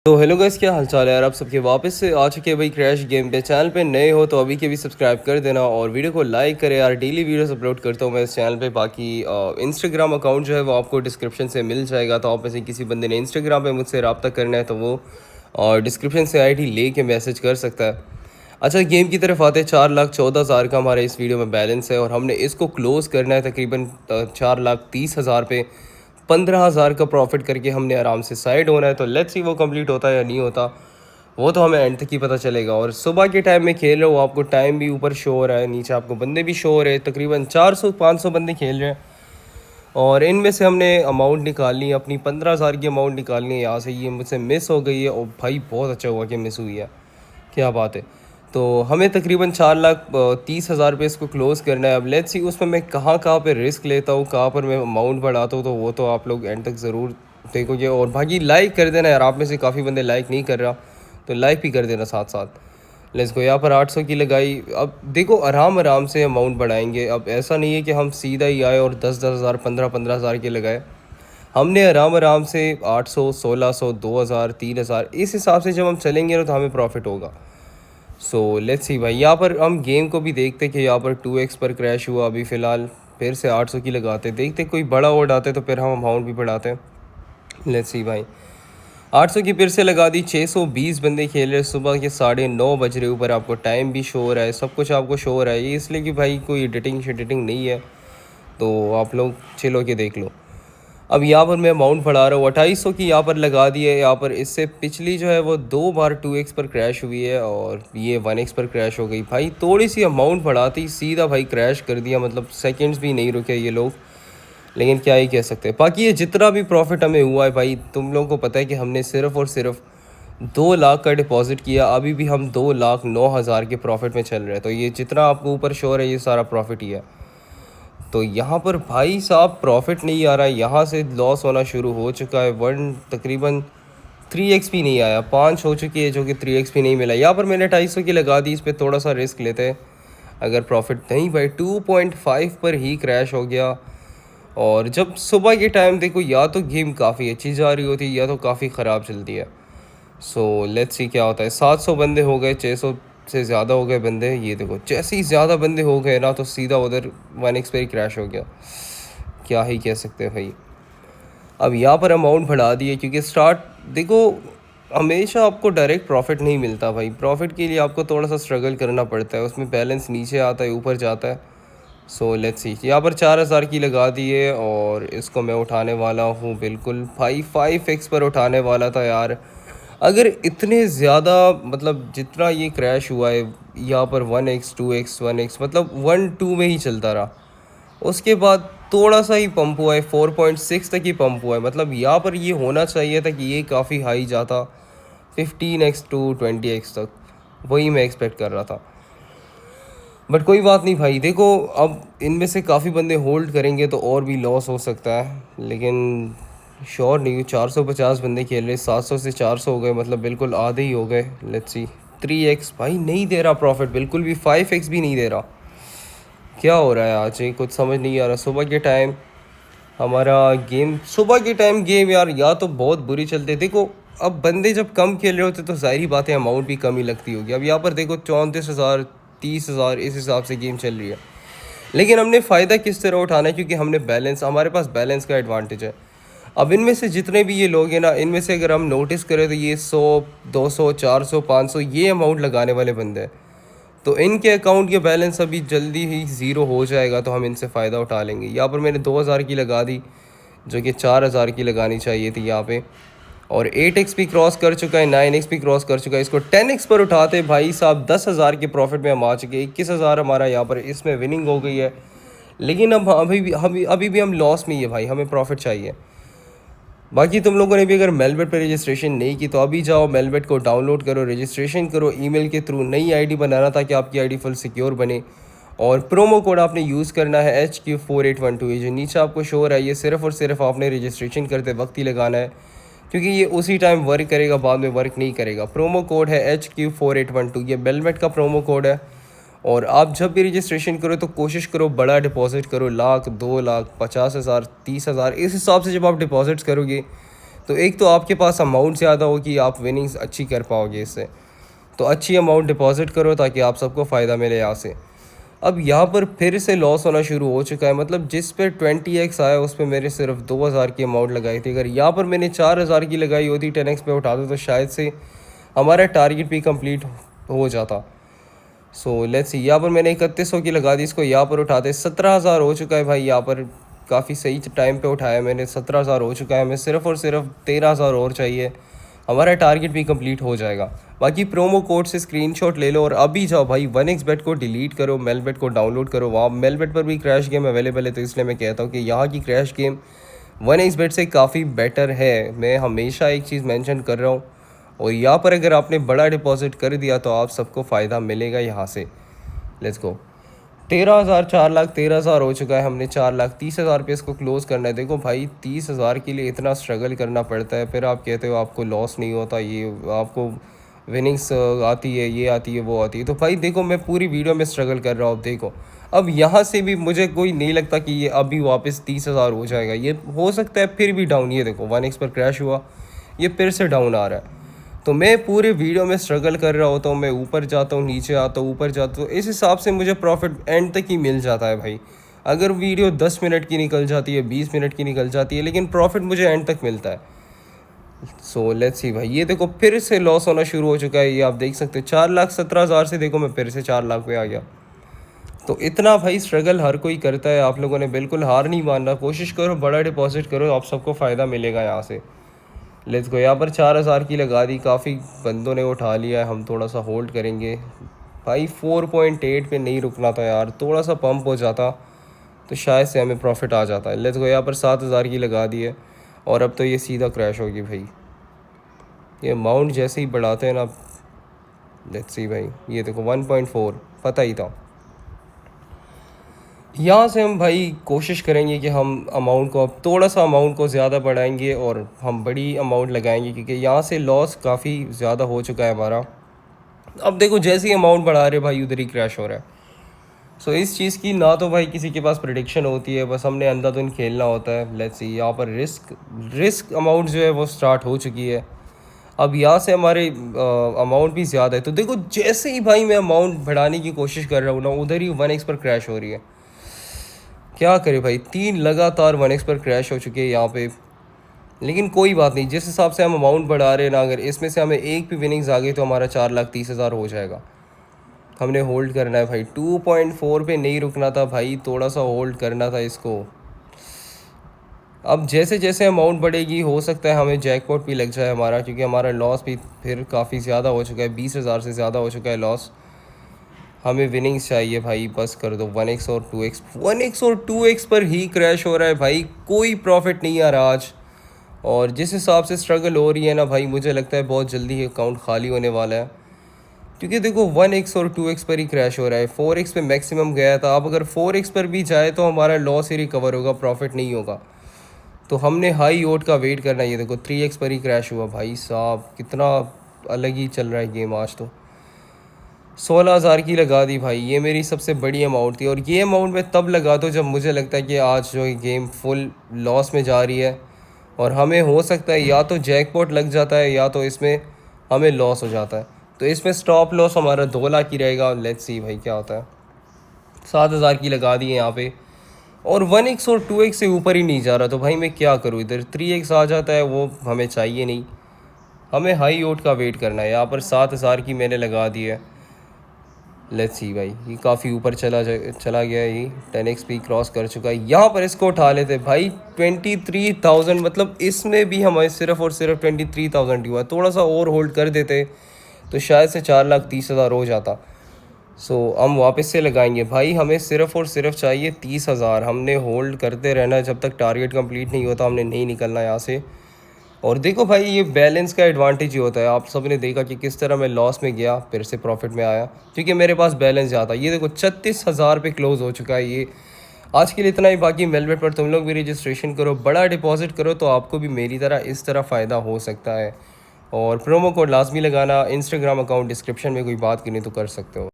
तो hello guys, क्या हाल चाल है यार। आप सबके वापस से आ चुके हैं भाई क्रैश गेम पे। चैनल पे नए हो तो अभी के भी सब्सक्राइब कर देना और वीडियो को लाइक करें यार। डेली वीडियोस अपलोड करता हूँ मैं इस चैनल पे। बाकी इंस्टाग्राम अकाउंट जो है वो आपको डिस्क्रिप्शन से मिल जाएगा। तो आप में से किसी बंदे ने इंस्टाग्राम पे मुझसे रब्ता करना है तो वो डिस्क्रिप्शन से आईडी ले के मैसेज कर सकता है। अच्छा, गेम की तरफ आते हैं। 4,14,000 का हमारे इस वीडियो में बैलेंस है और हमने इसको क्लोज़ करना है तकरीबन 4,30,000 पे। 15,000 का प्रॉफिट करके हमने आराम से साइड होना है। तो लेट्स सी वो कंप्लीट होता है या नहीं होता, वो तो हमें एंड तक ही पता चलेगा। और सुबह के टाइम में खेल रहे हो, आपको टाइम भी ऊपर शो हो रहा है, नीचे आपको बंदे भी शो हो रहे हैं। तकरीबन 400-500 बंदे खेल रहे हैं और इनमें से हमने अमाउंट निकालनी है, अपनी 15,000 की अमाउंट निकालनी है। यहाँ से ये मुझसे मिस हो गई है और भाई बहुत अच्छा हुआ कि मिस हुई है, क्या बात है। तो हमें तकरीबन 4,30,000 पे इसको क्लोज़ करना है। अब लेट्स सी उसमें मैं कहाँ कहाँ पे रिस्क लेता हूँ, कहाँ पर मैं अमाउंट बढ़ाता हूँ, तो वो तो आप लोग एंड तक ज़रूर देखोगे। और बाकी लाइक कर देना यार, आप में से काफ़ी बंदे लाइक नहीं कर रहा तो लाइक भी कर देना साथ साथ। लेट्स गो, यहाँ पर 800 की लगाई। अब देखो आराम आराम से अमाउंट बढ़ाएंगे। अब ऐसा नहीं है कि हम सीधा ही आए और 10-10,000 15-15,000 के लगाए। हमने आराम आराम से 800, 1,600, 2,000, 3,000 इस हिसाब से जब हम चलेंगे ना तो हमें प्रॉफिट होगा। सो लेट्स सी भाई, यहाँ पर हम गेम को भी देखते कि यहाँ पर 2x पर क्रैश हुआ। अभी फ़िलहाल फिर से 800 की लगाते, देखते कोई बड़ा ऑर्ड आते तो फिर हम अमाउंट भी बढ़ाते। लेट्स सी भाई, 800 की फिर से लगा दी। 620 बंदे खेल रहे, सुबह के 9:30 बज रहे। ऊपर आपको टाइम भी शो हो रहा है, सब कुछ आपको शो हो रहा है। ये इसलिए कि भाई कोई एडिटिंग नहीं है, तो आप लोग चिल होके देख लो। अब यहाँ पर मैं अमाउंट बढ़ा रहा हूँ, 2800 की यहाँ पर लगा दी है। यहाँ पर इससे पिछली जो है वो 2 बार 2x पर क्रैश हुई है और ये 1x पर क्रैश हो गई। भाई थोड़ी सी अमाउंट बढ़ाती सीधा भाई क्रैश कर दिया, मतलब सेकंड्स भी नहीं रुके ये लोग। लेकिन क्या ही कह सकते हैं। बाकी ये जितना भी प्रॉफिट हमें हुआ है भाई, तुम लोगों को पता है कि हमने सिर्फ़ और सिर्फ 2 लाख का डिपॉजिट किया। अभी भी हम 2,09,000 के प्रॉफिट में चल रहे हैं। तो ये जितना आपको ऊपर शो है ये सारा प्रॉफिट ही है। तो यहाँ पर भाई साहब प्रॉफिट नहीं आ रहा है, यहाँ से लॉस होना शुरू हो चुका है। वन तकरीबन 3x भी नहीं आया, 5 हो चुकी है जो कि 3x भी नहीं मिला। यहाँ पर मैंने 250 की लगा दी, इस पर थोड़ा सा रिस्क लेते हैं अगर प्रॉफिट नहीं भाई। 2.5 पर ही क्रैश हो गया। और जब सुबह के टाइम देखो, या तो गेम काफ़ी अच्छी जा रही होती है या तो काफ़ी ख़राब चलती है। सो लेट्स सी क्या होता है। 700 बंदे हो गए, 600 से ज़्यादा हो गए बंदे। ये देखो जैसे ही ज़्यादा बंदे हो गए ना तो सीधा उधर 1x पे ही क्रैश हो गया। क्या ही कह सकते हैं भाई। अब यहाँ पर अमाउंट बढ़ा दिए क्योंकि स्टार्ट देखो, हमेशा आपको डायरेक्ट प्रॉफिट नहीं मिलता भाई। प्रॉफिट के लिए आपको थोड़ा सा स्ट्रगल करना पड़ता है, उसमें बैलेंस नीचे आता है ऊपर जाता है। सो लेट्स सी, यहाँ पर 4,000 की लगा दी है और इसको मैं उठाने वाला हूँ बिल्कुल भाई। 5x पर उठाने वाला था यार। अगर इतने ज़्यादा मतलब जितना ये क्रैश हुआ है यहाँ पर 1x 2x 1x मतलब 1-2 में ही चलता रहा। उसके बाद थोड़ा सा ही पंप हुआ है, 4.6 तक ही पंप हुआ है। मतलब यहाँ पर ये होना चाहिए था कि ये काफ़ी हाई जाता 15x to 20x तक, वही मैं एक्सपेक्ट कर रहा था। बट कोई बात नहीं भाई। देखो अब इनमें से काफ़ी बंदे होल्ड करेंगे तो और भी लॉस हो सकता है, लेकिन श्योर नहीं हूँ। 450 बंदे खेल रहे, 700 से 400 हो गए, मतलब बिल्कुल आधे ही हो गए। लेट्स सी, 3x भाई नहीं दे रहा प्रॉफिट बिल्कुल भी, 5x भी नहीं दे रहा। क्या हो रहा है आज, ये कुछ समझ नहीं आ रहा। सुबह के टाइम हमारा गेम, सुबह के टाइम गेम यार या तो बहुत बुरी चलते। देखो अब बंदे जब कम खेल रहे होते तो सारी बातें अमाउंट भी कम ही लगती होगी। अब यहाँ पर देखो 34,000 30,000 इस हिसाब से गेम चल रही है। लेकिन हमने फ़ायदा किस तरह उठाना है, क्योंकि हमने बैलेंस, हमारे पास बैलेंस का एडवांटेज है। अब इनमें से जितने भी ये लोग हैं ना, इनमें से अगर हम नोटिस करें तो ये 100 200 400 500 ये अमाउंट लगाने वाले बंदे हैं। तो इनके अकाउंट के बैलेंस अभी जल्दी ही ज़ीरो हो जाएगा, तो हम इनसे फ़ायदा उठा लेंगे। यहाँ पर मैंने 2,000 की लगा दी जो कि 4,000 की लगानी चाहिए थी यहाँ पे। और 8x भी क्रॉस कर चुका है, 9x भी क्रॉस कर चुका है। इसको 10x पर उठाते भाई साहब 10,000 के प्रॉफिट में हम आ चुके। 21,000 हमारा यहाँ पर इसमें विनिंग हो गई है। लेकिन अब अभी भी हम लॉस में ही है भाई, हमें प्रॉफिट चाहिए। बाकी तुम लोगों ने भी अगर मेलबेट पर रजिस्ट्रेशन नहीं की तो अभी जाओ, मेलबेट को डाउनलोड करो, रजिस्ट्रेशन करो ईमेल के थ्रू। नई आईडी बनाना ताकि आपकी आईडी फुल सिक्योर बने। और प्रोमो कोड आपने यूज़ करना है HQ4812। ये जो नीचे आपको शो हो रहा है ये सिर्फ़ और सिर्फ आपने रजिस्ट्रेशन करते वक्त ही लगाना है, क्योंकि ये उसी टाइम वर्क करेगा, बाद में वर्क नहीं करेगा। प्रोमो कोड है HQ4812, ये मेलबेट का प्रोमो कोड है। और आप जब भी रजिस्ट्रेशन करो तो कोशिश करो बड़ा डिपॉजिट करो, 1,00,000 2,00,000 50,000 30,000 इस हिसाब से जब आप डिपॉजिट्स करोगे तो एक तो आपके पास अमाउंट ज़्यादा होगी, आप विनिंग्स अच्छी कर पाओगे इससे। तो अच्छी अमाउंट डिपॉजिट करो ताकि आप सबको फ़ायदा मिले यहाँ से। अब यहाँ पर फिर से लॉस होना शुरू हो चुका है, मतलब जिस पे 20x आया उस पे मेरे सिर्फ 2000 की अमाउंट लगाई थी। अगर यहाँ पर मैंने 4000 की लगाई होती 10x पे उठा दो तो शायद से हमारा टारगेट भी कंप्लीट हो जाता। सो लेट्स सी, यहाँ पर मैंने 3100 की लगा दी, इसको यहाँ पर उठाते 17,000 हो चुका है भाई। यहाँ पर काफ़ी सही टाइम पे उठाया मैंने, 17,000 हो चुका है। हमें सिर्फ और सिर्फ 13,000 और चाहिए, हमारा टारगेट भी कंप्लीट हो जाएगा। बाकी प्रोमो कोड से स्क्रीनशॉट ले लो और अभी जाओ भाई 1xbet को डिलीट करो, मेलबेट को डाउनलोड करो। वहाँ मेलबेट पर भी क्रैश गेम अवेलेबल है, तो इसलिए मैं कहता हूँ कि यहाँ की क्रैश गेम 1xbet से काफ़ी बेटर है। मैं हमेशा एक चीज़ मेंशन कर रहा हूँ। और यहाँ पर अगर आपने बड़ा डिपॉजिट कर दिया तो आप सबको फ़ायदा मिलेगा यहाँ से। लेट्स गो, 13,000, 4,00,000, 13,000 हो चुका है। हमने 4,30,000 पे इसको क्लोज़ करना है। देखो भाई 30,000 के लिए इतना स्ट्रगल करना पड़ता है, फिर आप कहते हो आपको लॉस नहीं होता, ये आपको विनिंग्स आती है, ये आती है, वो आती है। तो भाई देखो मैं पूरी वीडियो में स्ट्रगल कर रहा हूँ। देखो अब यहाँ से भी मुझे कोई नहीं लगता कि ये अभी वापस 30,000 हो जाएगा, ये हो सकता है फिर भी डाउन। ये देखो 1x पर क्रैश हुआ, ये फिर से डाउन आ रहा है। तो मैं पूरे वीडियो में स्ट्रगल कर रहा होता हूँ, मैं ऊपर जाता हूँ, नीचे आता हूँ, ऊपर जाता हूँ, इस हिसाब से मुझे प्रॉफिट एंड तक ही मिल जाता है भाई। अगर वीडियो 10 मिनट की निकल जाती है, 20 मिनट की निकल जाती है, लेकिन प्रॉफिट मुझे एंड तक मिलता है। सो लेट्स सी भाई, ये देखो फिर से लॉस होना शुरू हो चुका है। ये आप देख सकते हो 4,17,000 से देखो मैं फिर से 4,00,000 पे आ गया। तो इतना भाई स्ट्रगल हर कोई करता है। आप लोगों ने बिल्कुल हार नहीं मानना, कोशिश करो, बड़ा डिपॉजिट करो, आप सबको फ़ायदा मिलेगा यहाँ से। लेट्स गो, यहाँ पर 4,000 की लगा दी, काफ़ी बंदों ने उठा लिया है। हम थोड़ा सा होल्ड करेंगे भाई। 4.8 पे नहीं रुकना था यार, थोड़ा सा पंप हो जाता तो शायद से हमें प्रॉफिट आ जाता है। लेट्स गो, यहाँ पर 7,000 की लगा दी है और अब तो ये सीधा क्रैश होगी भाई। ये अमाउंट जैसे ही बढ़ाते हैं ना, लेट्स सी भाई, ये देखो 1.4, पता ही था। यहाँ से हम भाई कोशिश करेंगे कि हम अमाउंट को अब थोड़ा सा अमाउंट को ज़्यादा बढ़ाएंगे और हम बड़ी अमाउंट लगाएंगे, क्योंकि यहाँ से लॉस काफ़ी ज़्यादा हो चुका है हमारा। अब देखो जैसे ही अमाउंट बढ़ा रहे भाई उधर ही क्रैश हो रहा है। सो इस चीज़ की ना तो भाई किसी के पास प्रेडिक्शन होती है, बस हमने अंधाधुंध खेलना होता है। लेट्स सी, यहाँ पर रिस्क अमाउंट जो है वो स्टार्ट हो चुकी है। अब यहाँ से हमारे अमाउंट भी ज़्यादा है। तो देखो जैसे ही भाई मैं अमाउंट बढ़ाने की कोशिश कर रहा हूँ ना, उधर ही 1x पर क्रैश हो रही है। क्या करे भाई, 3 लगातार 1x पर क्रैश हो चुके हैं यहाँ पे। लेकिन कोई बात नहीं, जिस हिसाब से हम अमाउंट बढ़ा रहे हैं ना, अगर इसमें से हमें एक भी विनिंग्स आ गई तो हमारा 4,30,000 हो जाएगा। हमने होल्ड करना है भाई, 2.4 पे नहीं रुकना था भाई, थोड़ा सा होल्ड करना था इसको। अब जैसे जैसे अमाउंट बढ़ेगी हो सकता है हमें जैकपॉट भी लग जाए हमारा, क्योंकि हमारा लॉस भी फिर काफ़ी ज़्यादा हो चुका है, 20,000 से ज़्यादा हो चुका है लॉस। हमें विनिंग्स चाहिए भाई, बस कर दो 1x और 2x। 1x और 2x पर ही क्रैश हो रहा है भाई, कोई प्रॉफिट नहीं आ रहा आज। और जिस हिसाब से स्ट्रगल हो रही है ना भाई, मुझे लगता है बहुत जल्दी ही अकाउंट खाली होने वाला है। क्योंकि देखो 1x और 2x पर ही क्रैश हो रहा है, 4x पे मैक्सिमम गया था। अब अगर 4x पर भी जाए तो हमारा लॉस ही रिकवर होगा, प्रॉफिट नहीं होगा। तो हमने हाई ओट का वेट करना है। ये देखो 3x पर ही क्रैश हुआ भाई साहब, कितना अलग ही चल रहा है गेम आज। तो 16,000 की लगा दी भाई, ये मेरी सबसे बड़ी अमाउंट थी। और ये अमाउंट मैं तब लगा दो जब मुझे लगता है कि आज जो गेम फुल लॉस में जा रही है और हमें हो सकता है या तो जैकपॉट लग जाता है या तो इसमें हमें लॉस हो जाता है। तो इसमें स्टॉप लॉस हमारा 2 लाख की रहेगा। लेट्स सी भाई क्या होता है। 7,000 की लगा दी है यहाँ पे और 1x और 2x से ऊपर ही नहीं जा रहा। तो भाई मैं क्या करूँ, इधर 3x आ जाता है, वो हमें चाहिए नहीं, हमें हाई ओट का वेट करना है। यहाँ पर 7,000 की मैंने लगा दी है। लेट्स सी भाई, ये काफ़ी ऊपर चला गया है, ये 10x भी क्रॉस कर चुका है। यहाँ पर इसको उठा लेते भाई 23,000, मतलब इसमें भी हमें सिर्फ और सिर्फ 23,000 हुआ। थोड़ा सा और होल्ड कर देते तो शायद से 4,30,000 हो जाता। सो हम वापस से लगाएंगे भाई, हमें सिर्फ और सिर्फ चाहिए 30,000। हमने होल्ड करते रहना जब तक टारगेट कंप्लीट नहीं होता, हमने नहीं निकलना यहाँ से। और देखो भाई ये बैलेंस का एडवांटेज ही होता है। आप सब ने देखा कि किस तरह मैं लॉस में गया फिर से प्रॉफिट में आया, क्योंकि मेरे पास बैलेंस ज़्यादा। ये देखो 36,000 पे क्लोज़ हो चुका है ये। आज के लिए इतना ही। बाकी मेलबेट पर तुम लोग भी रजिस्ट्रेशन करो, बड़ा डिपॉजिट करो, तो आपको भी मेरी तरह इस तरह फ़ायदा हो सकता है। और प्रोमो कोड लाजमी लगाना। इंस्टाग्राम अकाउंट डिस्क्रिप्शन में कोई बात करनी तो कर सकते हो।